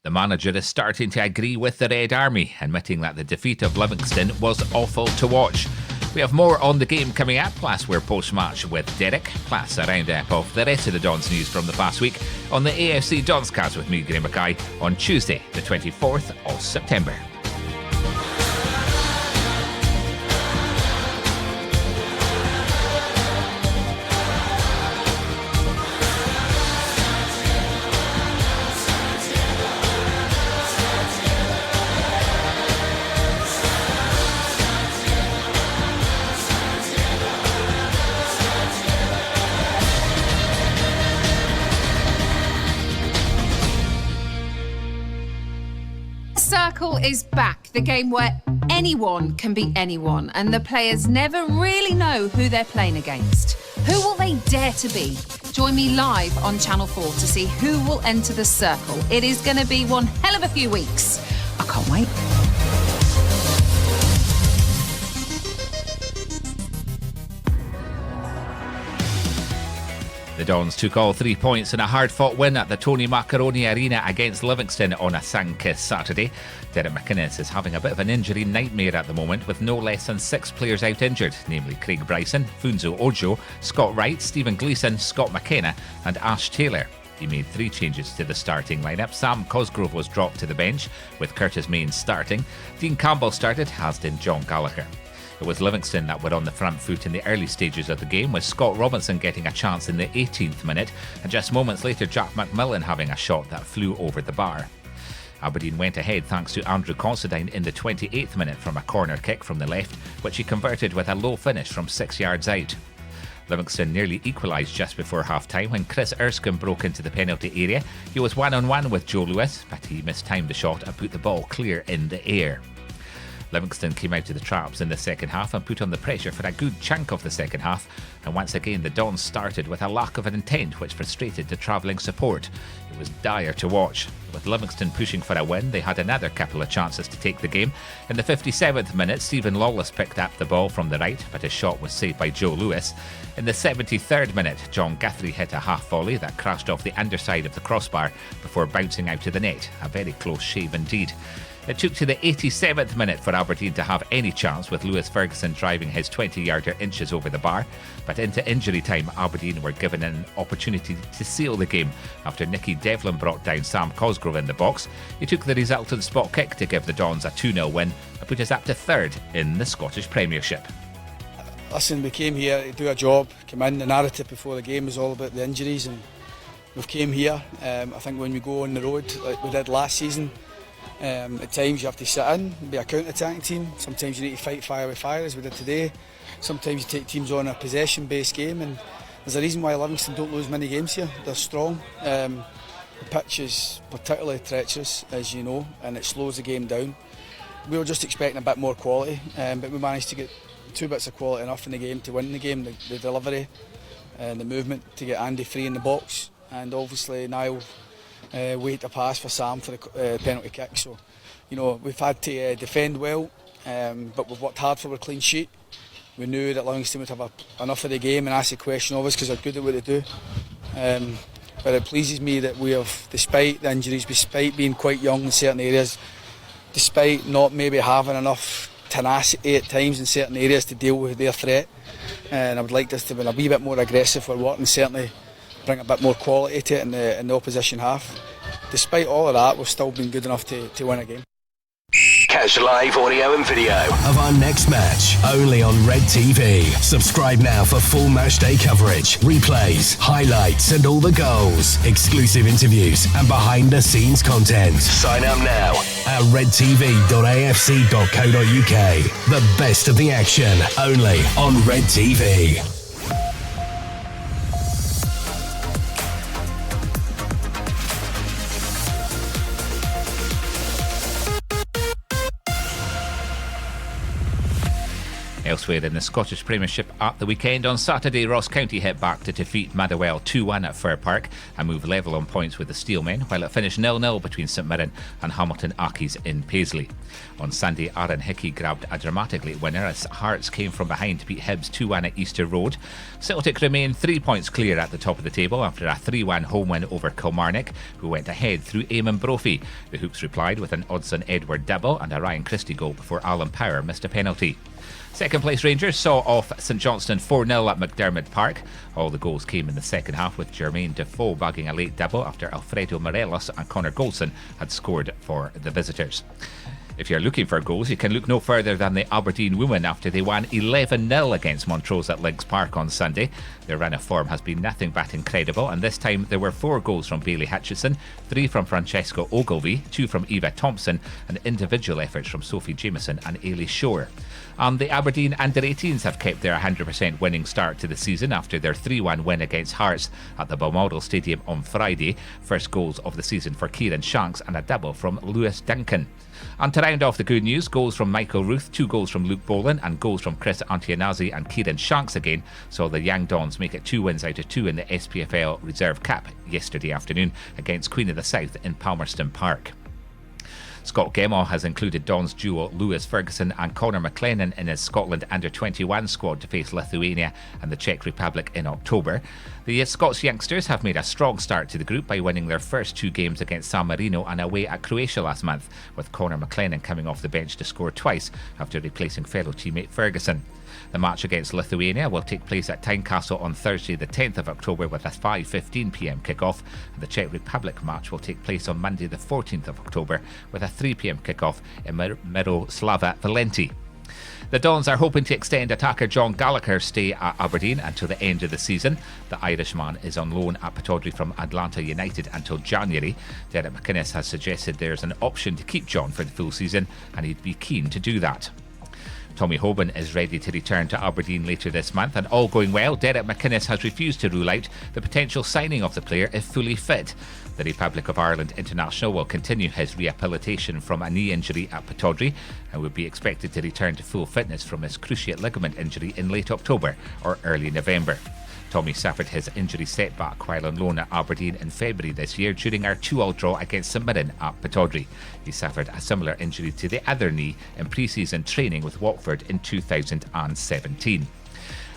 The manager is starting to agree with the Red Army, admitting that the defeat of Livingston was awful to watch. We have more on the game coming up, plus we're post-match with Derek, plus a roundup of the rest of the Dons news from the past week on the AFC DONScast with me, Graham Mackay, on Tuesday, the 24th of September. Circle is back, the game where anyone can beat anyone and the players never really know who they're playing against. Who will they dare to be? Join me live on Channel 4 to see who will enter the circle. It is going to be one hell of a few weeks. I can't wait. The Dons took all 3 points in a hard-fought win at the Tony Macaroni Arena against Livingston on a sun-kissed Saturday. Derek McInnes is having a bit of an injury nightmare at the moment, with no less than 6 players out injured, namely Craig Bryson, Funso Ojo, Scott Wright, Stephen Gleeson, Scott McKenna and Ash Taylor. He made 3 changes to the starting lineup. Sam Cosgrove was dropped to the bench, with Curtis Main starting. Dean Campbell started, as did Jon Gallagher. It was Livingston that were on the front foot in the early stages of the game, with Scott Robinson getting a chance in the 18th minute, and just moments later Jack McMillan having a shot that flew over the bar. Aberdeen went ahead thanks to Andrew Considine in the 28th minute from a corner kick from the left, which he converted with a low finish from 6 yards out. Livingston nearly equalised just before half-time when Chris Erskine broke into the penalty area. He was one-on-one with Joe Lewis, but he mistimed the shot and put the ball clear in the air. Livingston came out to the traps in the second half and put on the pressure for a good chunk of the second half, and once again the Dons started with a lack of an intent which frustrated the travelling support. It was dire to watch. With Livingston pushing for a win, they had another couple of chances to take the game. In the 57th minute, Stephen Lawless picked up the ball from the right, but his shot was saved by Joe Lewis. In the 73rd minute, John Guthrie hit a half volley that crashed off the underside of the crossbar before bouncing out to the net. A very close shave indeed. It took to the 87th minute for Aberdeen to have any chance, with Lewis Ferguson driving his 20-yarder inches over the bar. But into injury time, Aberdeen were given an opportunity to seal the game after Nicky Devlin brought down Sam Cosgrove in the box. He took the resultant spot kick to give the Dons a 2-0 win and put us up to third in the Scottish Premiership. Listen, we came here to do a job, come in. The narrative before the game was all about the injuries, and we've came here. I think when we go on the road like we did last season, at times you have to sit in and be a counter-attacking team. Sometimes you need to fight fire with fire, as we did today. Sometimes you take teams on a possession-based game, and there's a reason why Livingston don't lose many games here. They're strong. The pitch is particularly treacherous, as you know, and it slows the game down. We were just expecting a bit more quality, but we managed to get 2 bits of quality enough in the game to win the game. The delivery and the movement to get Andy free in the box, and obviously Niall wait a pass for Sam for the penalty kick. So, you know, we've had to defend well, but we've worked hard for a clean sheet. We knew that Livingston would have enough of the game and ask the question of us because they're good at what they do. But it pleases me that we have, despite the injuries, despite being quite young in certain areas, despite not maybe having enough tenacity at times in certain areas to deal with their threat, and I would like us to be a wee bit more aggressive for work and certainly bring a bit more quality to it in the opposition half. Despite all of that, we've still been good enough to win a game. Catch live audio and video of our next match only on Red TV. Subscribe now for full match day coverage, replays, highlights and all the goals, exclusive interviews and behind the scenes content. Sign up now at redtv.afc.co.uk. The best of the action only on Red TV. Elsewhere in the Scottish Premiership at the weekend, on Saturday, Ross County hit back to defeat Motherwell 2-1 at Fir Park and move level on points with the Steelmen, while it finished 0-0 between St Mirren and Hamilton Accies in Paisley. On Sunday, Aaron Hickey grabbed a dramatic late winner as Hearts came from behind to beat Hibs 2-1 at Easter Road. Celtic remain 3 points clear at the top of the table after a 3-1 home win over Kilmarnock, who went ahead through Eamon Brophy. The Hoops replied with an Odsonne Edward double and a Ryan Christie goal before Alan Power missed a penalty. Second place Rangers saw off St Johnstone 4-0 at McDermott Park. All the goals came in the second half, with Jermaine Defoe bagging a late double after Alfredo Morelos and Connor Goldson had scored for the visitors. If you're looking for goals, you can look no further than the Aberdeen Women after they won 11-0 against Montrose at Links Park on Sunday. Their run of form has been nothing but incredible, and this time there were 4 goals from Bailey Hutchison, 3 from Francesca Ogilvie, 2 from Eva Thompson, and individual efforts from Sophie Jameson and Ailey Shore. And the Aberdeen Under-18s have kept their 100% winning start to the season after their 3-1 win against Hearts at the Balmoral Stadium on Friday. First goals of the season for Kieran Shanks and a double from Lewis Duncan. And to round off the good news, goals from Michael Ruth, 2 goals from Luke Boland and goals from Chris Antianazi and Kieran Shanks again saw the Young Dons make it 2 wins out of 2 in the SPFL Reserve Cup yesterday afternoon against Queen of the South in Palmerston Park. Scott Gemmell has included Don's duo Lewis Ferguson and Conor McLennan in his Scotland Under-21 squad to face Lithuania and the Czech Republic in October. The Scots youngsters have made a strong start to the group by winning their first 2 games against San Marino and away at Croatia last month, with Conor McLennan coming off the bench to score twice after replacing fellow teammate Ferguson. The match against Lithuania will take place at Tynecastle on Thursday the 10th of October with a 5:15pm kickoff, and the Czech Republic match will take place on Monday the 14th of October with a 3pm kickoff in Miroslava Valenti. The Dons are hoping to extend attacker Jon Gallagher's stay at Aberdeen until the end of the season. The Irishman is on loan at Pittodrie from Atlanta United until January. Derek McInnes has suggested there's an option to keep Jon for the full season, and he'd be keen to do that. Tommy Hoban is ready to return to Aberdeen later this month, and all going well, Derek McInnes has refused to rule out the potential signing of the player if fully fit. The Republic of Ireland international will continue his rehabilitation from a knee injury at Pittodrie and would be expected to return to full fitness from his cruciate ligament injury in late October or early November. Tommy suffered his injury setback while on loan at Aberdeen in February this year during our 2-2 draw against St Mirren at Pittodrie. He suffered a similar injury to the other knee in pre-season training with Watford in 2017.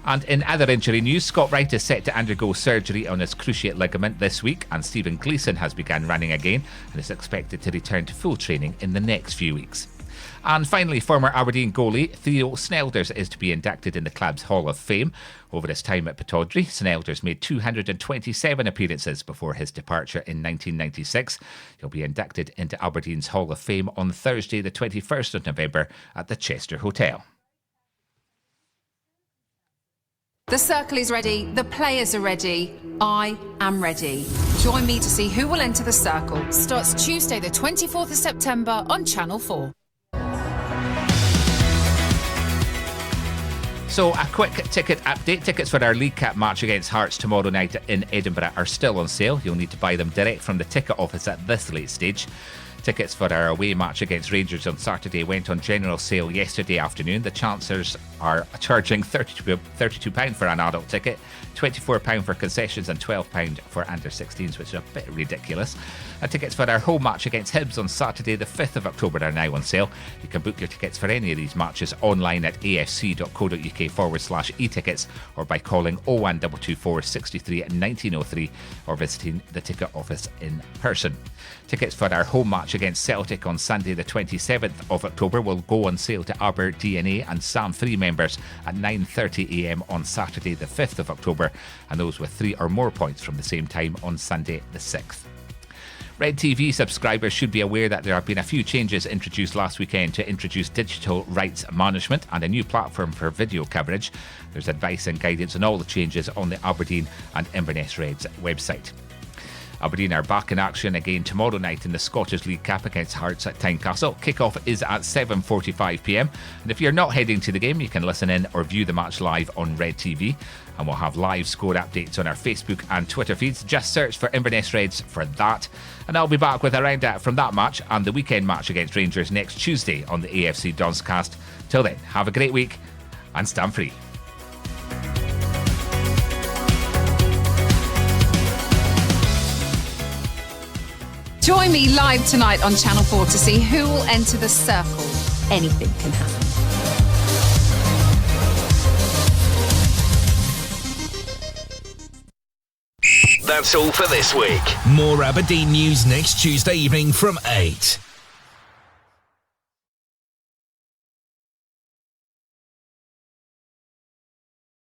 And in other injury news, Scott Wright is set to undergo surgery on his cruciate ligament this week, and Stephen Gleeson has begun running again and is expected to return to full training in the next few weeks. And finally, former Aberdeen goalie Theo Snelders is to be inducted in the club's Hall of Fame. Over his time at Pittodrie, Snelders made 227 appearances before his departure in 1996. He'll be inducted into Aberdeen's Hall of Fame on Thursday the 21st of November at the Chester Hotel. The circle is ready, the players are ready, I am ready. Join me to see who will enter the circle. Starts Tuesday the 24th of September on Channel 4. So a quick ticket update. Tickets for our League Cup match against Hearts tomorrow night in Edinburgh are still on sale. You'll need to buy them direct from the ticket office at this late stage. Tickets for our away match against Rangers on Saturday went on general sale yesterday afternoon. The Chancellors are charging £32 for an adult ticket, £24 for concessions and £12 for under-16s, which is a bit ridiculous. Tickets for our home match against Hibs on Saturday the 5th of October are now on sale. You can book your tickets for any of these matches online at afc.co.uk/e-tickets or by calling 01224 63 1903 or visiting the ticket office in person. Tickets for our home match against Celtic on Sunday the 27th of October will go on sale to Aberdeen and Sam Free members at 9:30am on Saturday the 5th of October, and those with 3 or more points from the same time on Sunday the 6th. Red TV subscribers should be aware that there have been a few changes introduced last weekend to introduce digital rights management and a new platform for video coverage. There's advice and guidance on all the changes on the Aberdeen and Inverness Reds website. Aberdeen are back in action again tomorrow night in the Scottish League Cup against Hearts at Tynecastle. Kick-off is at 7:45pm, and if you're not heading to the game, you can listen in or view the match live on Red TV. And we'll have live score updates on our Facebook and Twitter feeds. Just search for Inverness Reds for that. And I'll be back with a roundup from that match and the weekend match against Rangers next Tuesday on the AFC DONScast. Till then, have a great week and stand free. Join me live tonight on Channel 4 to see who will enter the circle. Anything can happen. That's all for this week. More Aberdeen news next Tuesday evening from 8.